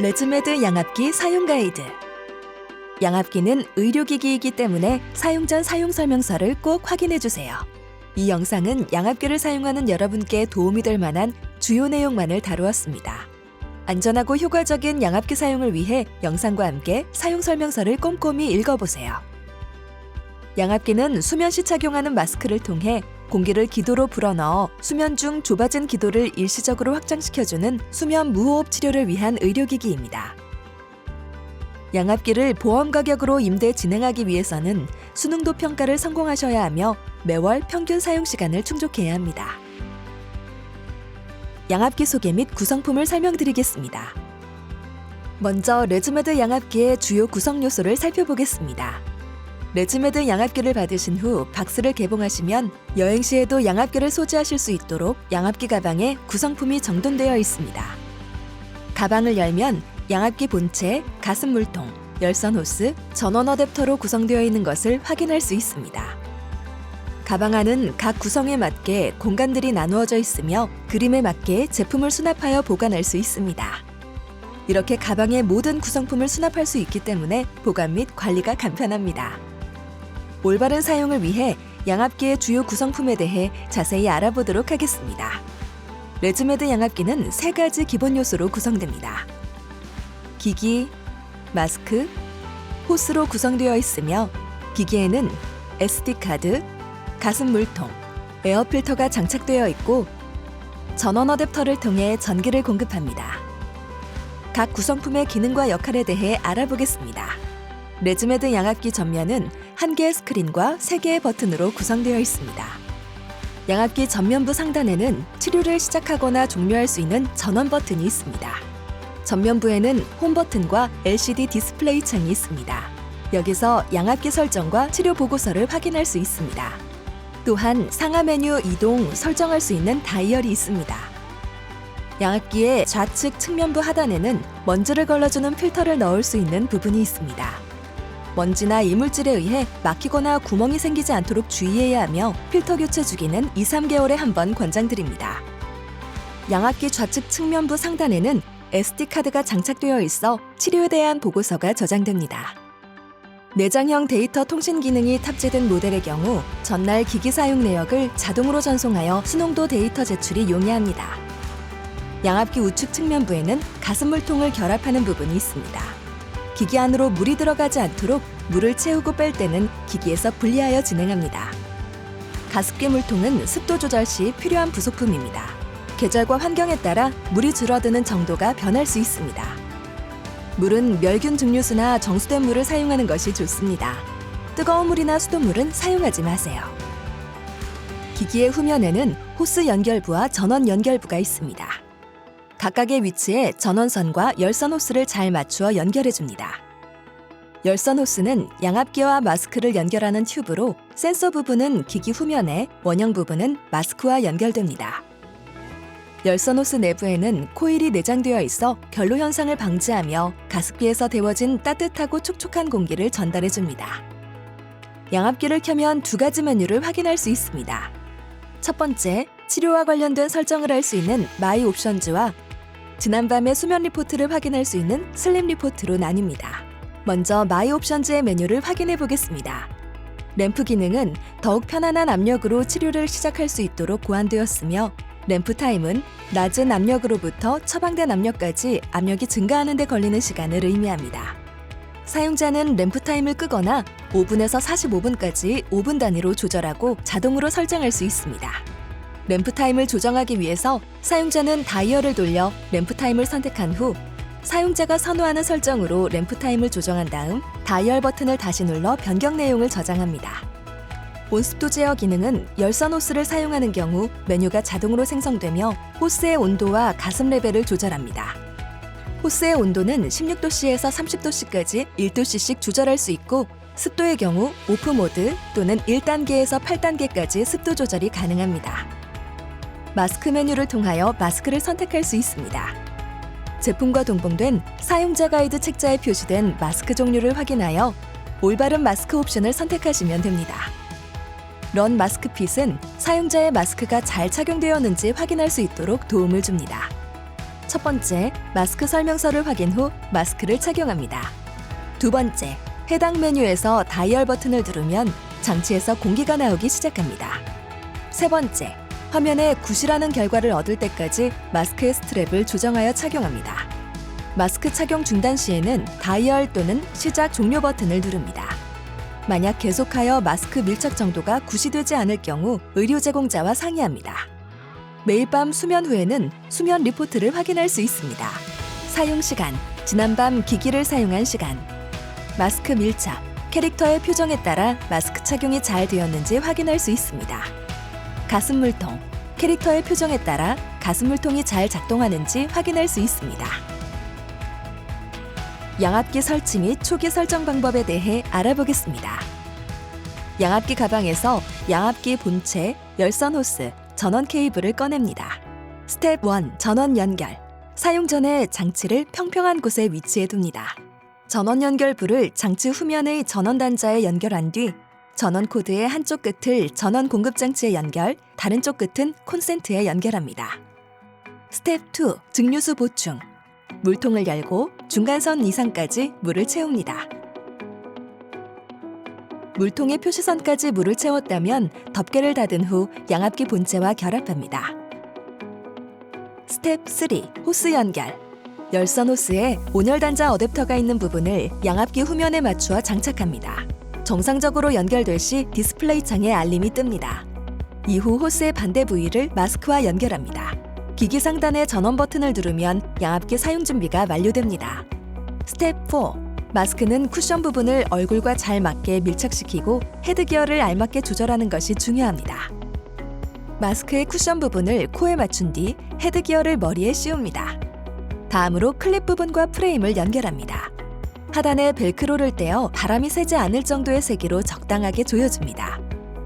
레즈메드 양압기 사용 가이드. 양압기는 의료기기이기 때문에 사용 전 사용 설명서를 꼭 확인해 주세요. 이 영상은 양압기를 사용하는 여러분께 도움이 될 만한 주요 내용만을 다루었습니다. 안전하고 효과적인 양압기 사용을 위해 영상과 함께 사용 설명서를 꼼꼼히 읽어보세요. 양압기는 수면 시 착용하는 마스크를 통해 공기를 기도로 불어넣어 수면 중 좁아진 기도를 일시적으로 확장시켜주는 수면 무호흡 치료를 위한 의료기기입니다. 양압기를 보험 가격으로 임대 진행하기 위해서는 수능도 평가를 성공하셔야 하며 매월 평균 사용 시간을 충족해야 합니다. 양압기 소개 및 구성품을 설명드리겠습니다. 먼저 레즈메드 양압기의 주요 구성 요소를 살펴보겠습니다. 레즈메드 양압기를 받으신 후 박스를 개봉하시면 여행 시에도 양압기를 소지하실 수 있도록 양압기 가방에 구성품이 정돈되어 있습니다. 가방을 열면 양압기 본체, 가습 물통, 열선 호스, 전원 어댑터로 구성되어 있는 것을 확인할 수 있습니다. 가방 안은 각 구성에 맞게 공간들이 나누어져 있으며 그림에 맞게 제품을 수납하여 보관할 수 있습니다. 이렇게 가방의 모든 구성품을 수납할 수 있기 때문에 보관 및 관리가 간편합니다. 올바른 사용을 위해 양압기의 주요 구성품에 대해 자세히 알아보도록 하겠습니다. 레즈메드 양압기는 3가지 기본 요소로 구성됩니다. 기기, 마스크, 호스로 구성되어 있으며 기기에는 SD카드, 가습 물통, 에어 필터가 장착되어 있고 전원 어댑터를 통해 전기를 공급합니다. 각 구성품의 기능과 역할에 대해 알아보겠습니다. 레즈메드 양압기 전면은 1개의 스크린과 3개의 버튼으로 구성되어 있습니다. 양압기 전면부 상단에는 치료를 시작하거나 종료할 수 있는 전원 버튼이 있습니다. 전면부에는 홈 버튼과 LCD 디스플레이 창이 있습니다. 여기서 양압기 설정과 치료 보고서를 확인할 수 있습니다. 또한 상하 메뉴 이동 설정할 수 있는 다이얼이 있습니다. 양압기의 좌측 측면부 하단에는 먼지를 걸러주는 필터를 넣을 수 있는 부분이 있습니다. 먼지나 이물질에 의해 막히거나 구멍이 생기지 않도록 주의해야 하며 필터 교체 주기는 2-3개월에 한 번 권장드립니다. 양압기 좌측 측면부 상단에는 SD카드가 장착되어 있어 치료에 대한 보고서가 저장됩니다. 내장형 데이터 통신 기능이 탑재된 모델의 경우 전날 기기 사용 내역을 자동으로 전송하여 수능도 데이터 제출이 용이합니다. 양압기 우측 측면부에는 가습 물통을 결합하는 부분이 있습니다. 기기 안으로 물이 들어가지 않도록 물을 채우고 뺄 때는 기기에서 분리하여 진행합니다. 가습기 물통은 습도 조절 시 필요한 부속품입니다. 계절과 환경에 따라 물이 줄어드는 정도가 변할 수 있습니다. 물은 멸균 증류수나 정수된 물을 사용하는 것이 좋습니다. 뜨거운 물이나 수돗물은 사용하지 마세요. 기기의 후면에는 호스 연결부와 전원 연결부가 있습니다. 각각의 위치에 전원선과 열선 호스를 잘 맞추어 연결해줍니다. 열선 호스는 양압기와 마스크를 연결하는 튜브로 센서 부분은 기기 후면에, 원형 부분은 마스크와 연결됩니다. 열선 호스 내부에는 코일이 내장되어 있어 결로 현상을 방지하며 가습기에서 데워진 따뜻하고 촉촉한 공기를 전달해줍니다. 양압기를 켜면 2가지 메뉴를 확인할 수 있습니다. 첫 번째, 치료와 관련된 설정을 할 수 있는 마이 옵션즈와 지난밤의 수면 리포트를 확인할 수 있는 슬립 리포트로 나뉩니다. 먼저 마이 옵션즈의 메뉴를 확인해 보겠습니다. 램프 기능은 더욱 편안한 압력으로 치료를 시작할 수 있도록 고안되었으며 램프 타임은 낮은 압력으로부터 처방된 압력까지 압력이 증가하는 데 걸리는 시간을 의미합니다. 사용자는 램프 타임을 끄거나 5분에서 45분까지 5분 단위로 조절하고 자동으로 설정할 수 있습니다. 램프 타임을 조정하기 위해서 사용자는 다이얼을 돌려 램프 타임을 선택한 후 사용자가 선호하는 설정으로 램프 타임을 조정한 다음 다이얼 버튼을 다시 눌러 변경 내용을 저장합니다. 온습도 제어 기능은 열선 호스를 사용하는 경우 메뉴가 자동으로 생성되며 호스의 온도와 가습 레벨을 조절합니다. 호스의 온도는 16도씨에서 30도씨까지 1도씨씩 조절할 수 있고 습도의 경우 오프 모드 또는 1단계에서 8단계까지 습도 조절이 가능합니다. 마스크 메뉴를 통하여 마스크를 선택할 수 있습니다. 제품과 동봉된 사용자 가이드 책자에 표시된 마스크 종류를 확인하여 올바른 마스크 옵션을 선택하시면 됩니다. 런 마스크 핏은 사용자의 마스크가 잘 착용되었는지 확인할 수 있도록 도움을 줍니다. 첫 번째, 마스크 설명서를 확인 후 마스크를 착용합니다. 두 번째, 해당 메뉴에서 다이얼 버튼을 누르면 장치에서 공기가 나오기 시작합니다. 세 번째, 화면에 굿이라는 결과를 얻을 때까지 마스크의 스트랩을 조정하여 착용합니다. 마스크 착용 중단 시에는 다이얼 또는 시작 종료 버튼을 누릅니다. 만약 계속하여 마스크 밀착 정도가 굿이 되지 않을 경우 의료 제공자와 상의합니다. 매일 밤 수면 후에는 수면 리포트를 확인할 수 있습니다. 사용 시간, 지난밤 기기를 사용한 시간, 마스크 밀착, 캐릭터의 표정에 따라 마스크 착용이 잘 되었는지 확인할 수 있습니다. 가슴 물통, 캐릭터의 표정에 따라 가슴 물통이 잘 작동하는지 확인할 수 있습니다. 양압기 설치 및 초기 설정 방법에 대해 알아보겠습니다. 양압기 가방에서 양압기 본체, 열선 호스, 전원 케이블을 꺼냅니다. 스텝 1. 전원 연결. 사용 전에 장치를 평평한 곳에 위치해 둡니다. 전원 연결부를 장치 후면의 전원 단자에 연결한 뒤 전원 코드의 한쪽 끝을 전원 공급 장치에 연결, 다른 쪽 끝은 콘센트에 연결합니다. 스텝 2. 증류수 보충. 물통을 열고 중간선 이상까지 물을 채웁니다. 물통의 표시선까지 물을 채웠다면 덮개를 닫은 후 양압기 본체와 결합합니다. 스텝 3. 호스 연결. 열선 호스에 온열 단자 어댑터가 있는 부분을 양압기 후면에 맞추어 장착합니다. 정상적으로 연결될 시 디스플레이 창에 알림이 뜹니다. 이후 호스의 반대 부위를 마스크와 연결합니다. 기기 상단의 전원 버튼을 누르면 양압기 사용 준비가 완료됩니다. 스텝 4. 마스크는 쿠션 부분을 얼굴과 잘 맞게 밀착시키고 헤드기어를 알맞게 조절하는 것이 중요합니다. 마스크의 쿠션 부분을 코에 맞춘 뒤 헤드기어를 머리에 씌웁니다. 다음으로 클립 부분과 프레임을 연결합니다. 하단에 벨크로를 떼어 바람이 새지 않을 정도의 세기로 적당하게 조여줍니다.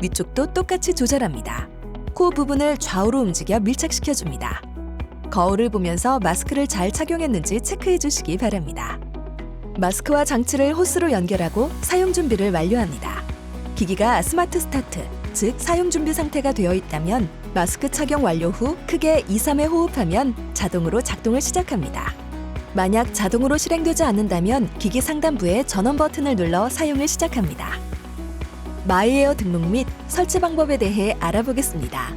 위쪽도 똑같이 조절합니다. 코 부분을 좌우로 움직여 밀착시켜줍니다. 거울을 보면서 마스크를 잘 착용했는지 체크해 주시기 바랍니다. 마스크와 장치를 호스로 연결하고 사용 준비를 완료합니다. 기기가 스마트 스타트, 즉 사용 준비 상태가 되어 있다면 마스크 착용 완료 후 크게 2, 3회 호흡하면 자동으로 작동을 시작합니다. 만약 자동으로 실행되지 않는다면 기기 상단부에 전원 버튼을 눌러 사용을 시작합니다. 마이에어 등록 및 설치 방법에 대해 알아보겠습니다.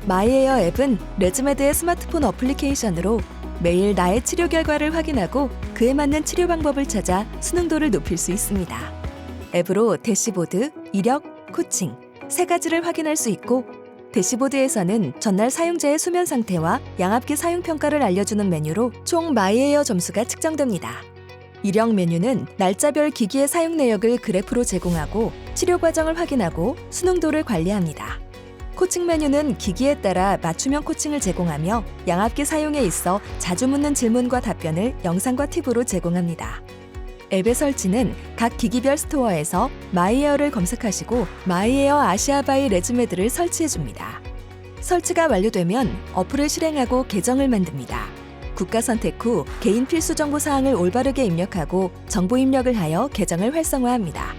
마이에어 앱은 레즈메드의 스마트폰 어플리케이션으로 매일 나의 치료 결과를 확인하고 그에 맞는 치료 방법을 찾아 수능도를 높일 수 있습니다. 앱으로 대시보드, 이력, 코칭 세 가지를 확인할 수 있고 대시보드에서는 전날 사용자의 수면 상태와 양압기 사용 평가를 알려주는 메뉴로 총 마이에어 점수가 측정됩니다. 이력 메뉴는 날짜별 기기의 사용 내역을 그래프로 제공하고 치료 과정을 확인하고 수능도를 관리합니다. 코칭 메뉴는 기기에 따라 맞춤형 코칭을 제공하며 양압기 사용에 있어 자주 묻는 질문과 답변을 영상과 팁으로 제공합니다. 앱의 설치는 각 기기별 스토어에서 마이에어를 검색하시고 마이에어 아시아 바이 레즈메드를 설치해줍니다. 설치가 완료되면 어플을 실행하고 계정을 만듭니다. 국가 선택 후 개인 필수 정보 사항을 올바르게 입력하고 정보 입력을 하여 계정을 활성화합니다.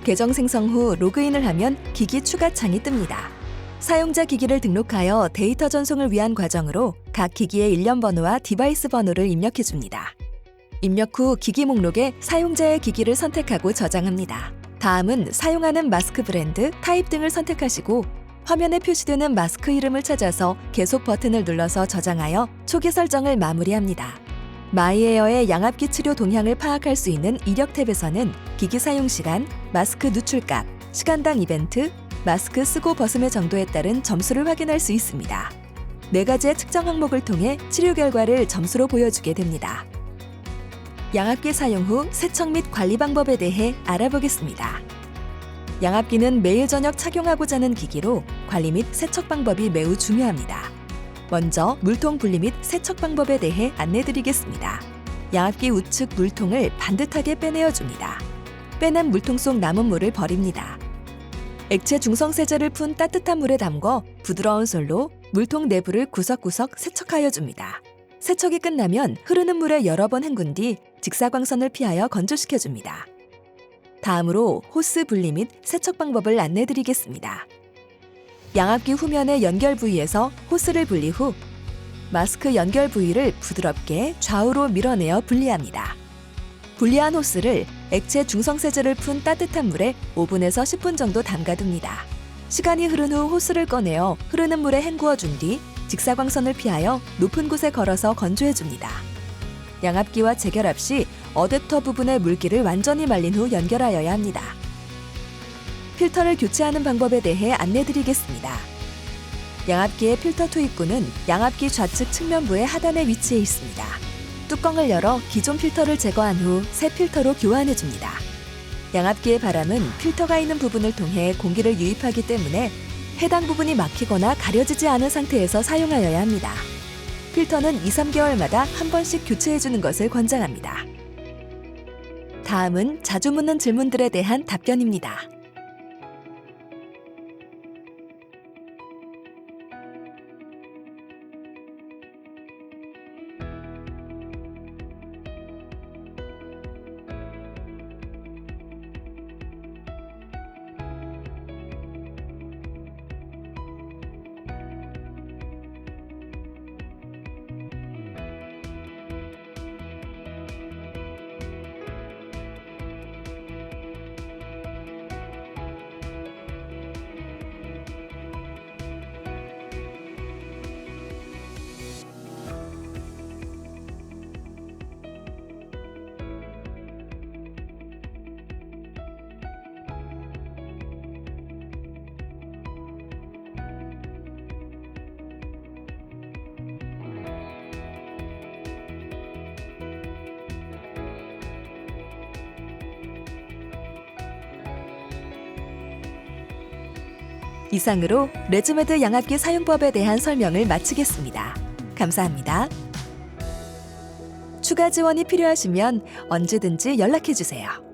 계정 생성 후 로그인을 하면 기기 추가 창이 뜹니다. 사용자 기기를 등록하여 데이터 전송을 위한 과정으로 각 기기의 일련 번호와 디바이스 번호를 입력해줍니다. 입력 후 기기 목록에 사용자의 기기를 선택하고 저장합니다. 다음은 사용하는 마스크 브랜드, 타입 등을 선택하시고 화면에 표시되는 마스크 이름을 찾아서 계속 버튼을 눌러서 저장하여 초기 설정을 마무리합니다. 마이에어의 양압기 치료 동향을 파악할 수 있는 이력 탭에서는 기기 사용 시간, 마스크 누출값, 시간당 이벤트, 마스크 쓰고 벗음의 정도에 따른 점수를 확인할 수 있습니다. 4가지의 측정 항목을 통해 치료 결과를 점수로 보여주게 됩니다. 양압기 사용 후 세척 및 관리 방법에 대해 알아보겠습니다. 양압기는 매일 저녁 착용하고 자는 기기로 관리 및 세척 방법이 매우 중요합니다. 먼저 물통 분리 및 세척 방법에 대해 안내드리겠습니다. 양압기 우측 물통을 반듯하게 빼내어줍니다. 빼낸 물통 속 남은 물을 버립니다. 액체 중성세제를 푼 따뜻한 물에 담궈 부드러운 솔로 물통 내부를 구석구석 세척하여 줍니다. 세척이 끝나면 흐르는 물에 여러 번 헹군 뒤 직사광선을 피하여 건조시켜줍니다. 다음으로 호스 분리 및 세척 방법을 안내드리겠습니다. 양압기 후면의 연결 부위에서 호스를 분리 후 마스크 연결 부위를 부드럽게 좌우로 밀어내어 분리합니다. 분리한 호스를 액체 중성세제를 푼 따뜻한 물에 5분에서 10분 정도 담가둡니다. 시간이 흐른 후 호스를 꺼내어 흐르는 물에 헹구어 준 뒤 직사광선을 피하여 높은 곳에 걸어서 건조해줍니다. 양압기와 재결합 시 어댑터 부분의 물기를 완전히 말린 후 연결하여야 합니다. 필터를 교체하는 방법에 대해 안내드리겠습니다. 양압기의 필터 투입구는 양압기 좌측 측면부의 하단에 위치해 있습니다. 뚜껑을 열어 기존 필터를 제거한 후 새 필터로 교환해줍니다. 양압기의 바람은 필터가 있는 부분을 통해 공기를 유입하기 때문에 해당 부분이 막히거나 가려지지 않은 상태에서 사용하여야 합니다. 필터는 2-3개월마다 한 번씩 교체해주는 것을 권장합니다. 다음은 자주 묻는 질문들에 대한 답변입니다. 이상으로 레즈메드 양압기 사용법에 대한 설명을 마치겠습니다. 감사합니다. 추가 지원이 필요하시면 언제든지 연락해 주세요.